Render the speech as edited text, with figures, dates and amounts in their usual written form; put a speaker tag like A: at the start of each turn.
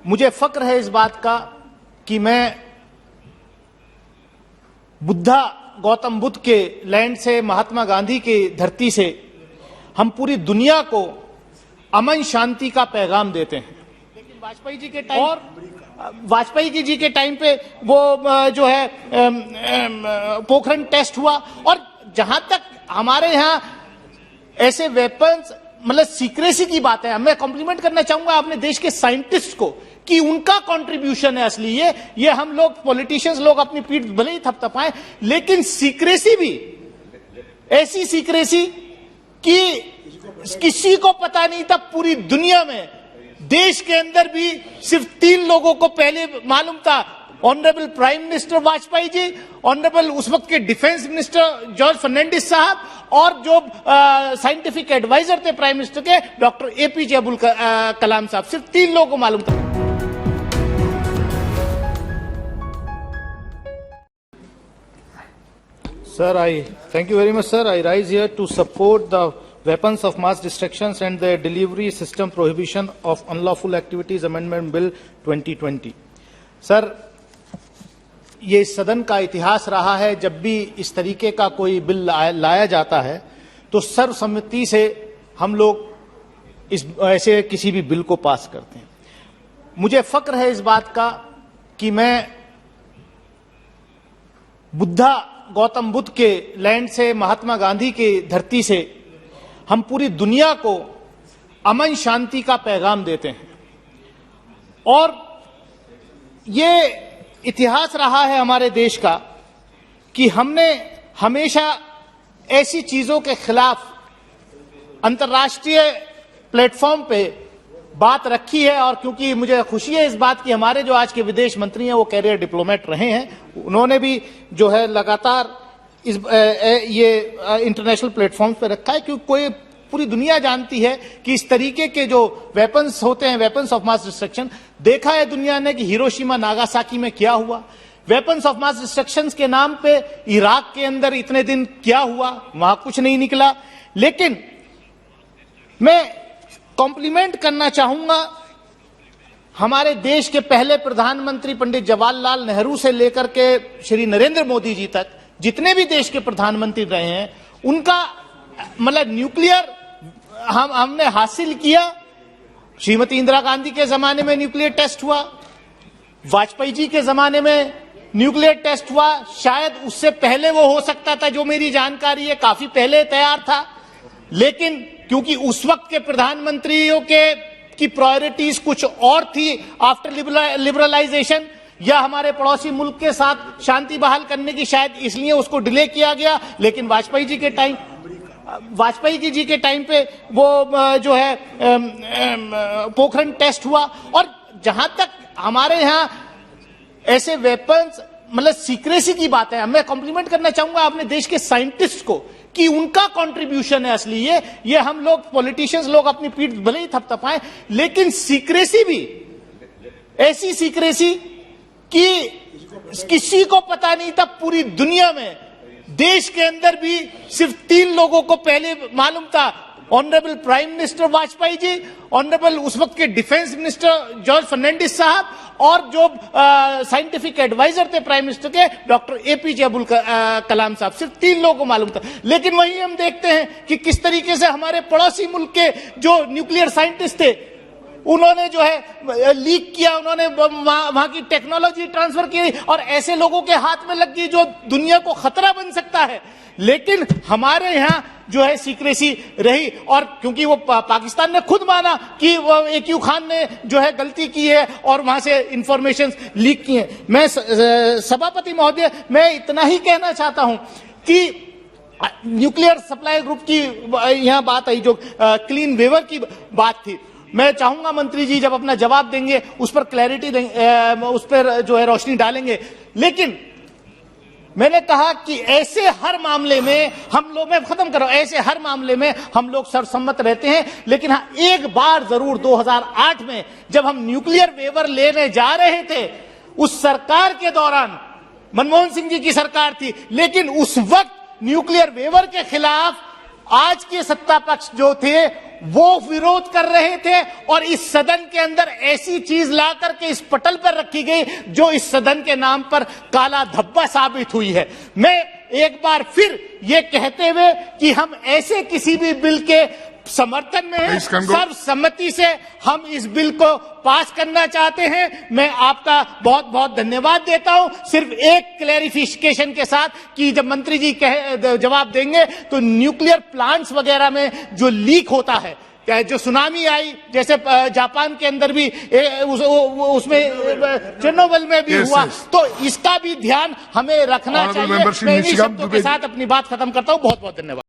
A: मुझे फक्र है इस बात का कि मैं बुद्धा गौतम बुद्ध के लैंड से, महात्मा गांधी की धरती से हम पूरी दुनिया को अमन शांति का पैगाम देते हैं। लेकिन वाजपेयी जी के टाइम और वाजपेयी जी के टाइम पे वो जो है पोखरण टेस्ट हुआ, और जहां तक हमारे यहां ऐसे वेपन्स मतलब सीक्रेसी की बात है, मैं कॉम्प्लीमेंट करना चाहूंगा अपने देश के साइंटिस्ट को कि उनका कंट्रीब्यूशन है असली। ये हम लोग पॉलिटिशियंस लोग अपनी पीठ भले ही थपथपाएं, लेकिन सीक्रेसी भी ऐसी सीक्रेसी कि किसी को पता नहीं था पूरी दुनिया में। देश के अंदर भी सिर्फ 3 लोगों को पहले मालूम था, honourable prime minister Vajpayee ji, honourable उस वक्त के डिफेंस मिनिस्टर जॉर्ज फर्नांडिस साहब, और जो साइंटिफिक एडवाइजर थे प्राइम मिनिस्टर के डॉक्टर एपीजे अब्दुल कलाम साहब। सिर्फ 3 लोगों को मालूम था। Sir, thank you very much, sir. I rise here to support the Weapons of Mass Destruction and the Delivery System Prohibition of Unlawful Activities Amendment Bill 2020. Sir, ये सदन का इतिहास रहा है, जब भी इस तरीके का कोई बिल लाया जाता है तो सर्वसम्मति से हम लोग इस ऐसे किसी भी बिल को पास करते हैं। मुझे फक्र है इस बात का कि मैं बुद्धा गौतम बुद्ध के लैंड से, महात्मा गांधी की धरती से हम पूरी दुनिया को अमन शांति का पैगाम देते हैं। और ये इतिहास रहा है हमारे देश का कि हमने हमेशा ऐसी चीजों के खिलाफ अंतर्राष्ट्रीय प्लेटफॉर्म पे बात रखी है। और क्योंकि मुझे खुशी है इस बात की, हमारे जो आज के विदेश मंत्री हैं वो कैरियर डिप्लोमेट रहे हैं, उन्होंने भी जो है लगातार इस ये इंटरनेशनल प्लेटफॉर्म पे रखा है, क्योंकि कोई पूरी दुनिया जानती है कि इस तरीके के जो वेपन्स होते हैं, वेपन्स ऑफ मास डिस्ट्रक्शन, देखा है दुनिया ने कि हिरोशिमा नागासाकी में क्या हुआ। वेपन्स ऑफ मास डिस्ट्रक्शन के नाम पे इराक के अंदर इतने दिन क्या हुआ, वहां कुछ नहीं निकला। लेकिन मैं कॉम्प्लीमेंट करना चाहूंगा हमारे देश के पहले प्रधानमंत्री पंडित जवाहरलाल नेहरू से लेकर के श्री नरेंद्र मोदी जी तक जितने भी देश के प्रधानमंत्री रहे हैं, उनका मतलब न्यूक्लियर हमने हासिल किया। श्रीमती इंदिरा गांधी के जमाने में न्यूक्लियर टेस्ट हुआ, वाजपेयी जी के जमाने में न्यूक्लियर टेस्ट हुआ, शायद उससे पहले वो हो सकता था, जो मेरी जानकारी है काफी पहले तैयार था। लेकिन क्योंकि उस वक्त के प्रधानमंत्रियों की प्रायोरिटीज कुछ और थी, आफ्टर लिबरलाइजेशन या हमारे पड़ोसी मुल्क के साथ शांति बहाल करने की, शायद इसलिए उसको डिले किया गया। लेकिन वाजपेयी जी के टाइम पे वो जो है पोखरण टेस्ट हुआ, और जहां तक हमारे यहां ऐसे वेपन्स मतलब सीक्रेसी की बात है, मैं कॉम्प्लीमेंट करना चाहूंगा अपने देश के साइंटिस्ट को कि उनका कंट्रीब्यूशन है असली। ये हम लोग पॉलिटिशियंस लोग अपनी पीठ भले ही थपथपाएं, लेकिन सीक्रेसी भी ऐसी सीक्रेसी कि किसी को पता नहीं था पूरी दुनिया में। देश के अंदर भी सिर्फ 3 लोगों को पहले मालूम था, honourable prime minister Vajpayee ji, honourable उस वक्त के डिफेंस मिनिस्टर जॉर्ज फर्नांडिस साहब, और जो साइंटिफिक एडवाइजर थे प्राइम मिनिस्टर के डॉक्टर एपीजे अब्दुल कलाम साहब। सिर्फ 3 लोगों को मालूम था। लेकिन वहीं हम देखते हैं कि किस तरीके से हमारे पड़ोसी मुल्क के जो न्यूक्लियर साइंटिस्ट थे, उन्होंने जो है लीक किया, उन्होंने वहां की टेक्नोलॉजी ट्रांसफर की, और ऐसे लोगों के हाथ में लग गई जो दुनिया को खतरा बन सकता है। लेकिन हमारे यहां जो है सीक्रेसी रही, और क्योंकि वो पाकिस्तान ने खुद माना कि वो AQ खान ने जो है गलती की है और वहां से इंफॉर्मेशन लीक की है। मैं सभापति महोदय, मैं इतना ही कहना चाहता हूं कि न्यूक्लियर सप्लाई ग्रुप की यहां बात आई, जो क्लीन वेवर की बात थी, मैं चाहूंगा मंत्री जी जब अपना जवाब देंगे उस पर क्लैरिटी देंगे, उस पर जो है रोशनी डालेंगे। लेकिन मैंने कहा कि ऐसे हर मामले में हम लोग, मैं खत्म कर रहा हूं, ऐसे हर मामले में हम लोग सर्वसम्मत रहते हैं। लेकिन हाँ, एक बार जरूर 2008 में जब हम न्यूक्लियर वेवर लेने जा रहे थे, उस सरकार के दौरान मनमोहन सिंह जी की सरकार थी, लेकिन उस वक्त न्यूक्लियर वेवर के खिलाफ आज के सत्ता पक्ष जो थे वो विरोध कर रहे थे और इस सदन के अंदर ऐसी चीज ला करके इस पटल पर रखी गई जो इस सदन के नाम पर काला धब्बा साबित हुई है। मैं एक बार फिर ये कहते हुए कि हम ऐसे किसी भी बिल के समर्थन में हैं, सर्वसम्मति से हम इस बिल को पास करना चाहते हैं। मैं आपका बहुत बहुत धन्यवाद देता हूं। सिर्फ एक क्लैरिफिकेशन के साथ कि जब मंत्री जी जवाब देंगे तो न्यूक्लियर प्लांट्स वगैरह में जो लीक होता है, जो सुनामी आई जैसे जापान के अंदर भी उसमें चेरनोबिल में भी हुआ, तो इसका भी ध्यान हमें रखना चाहिए। मैं इन्हीं शब्दों के साथ अपनी बात खत्म करता हूं। बहुत बहुत धन्यवाद।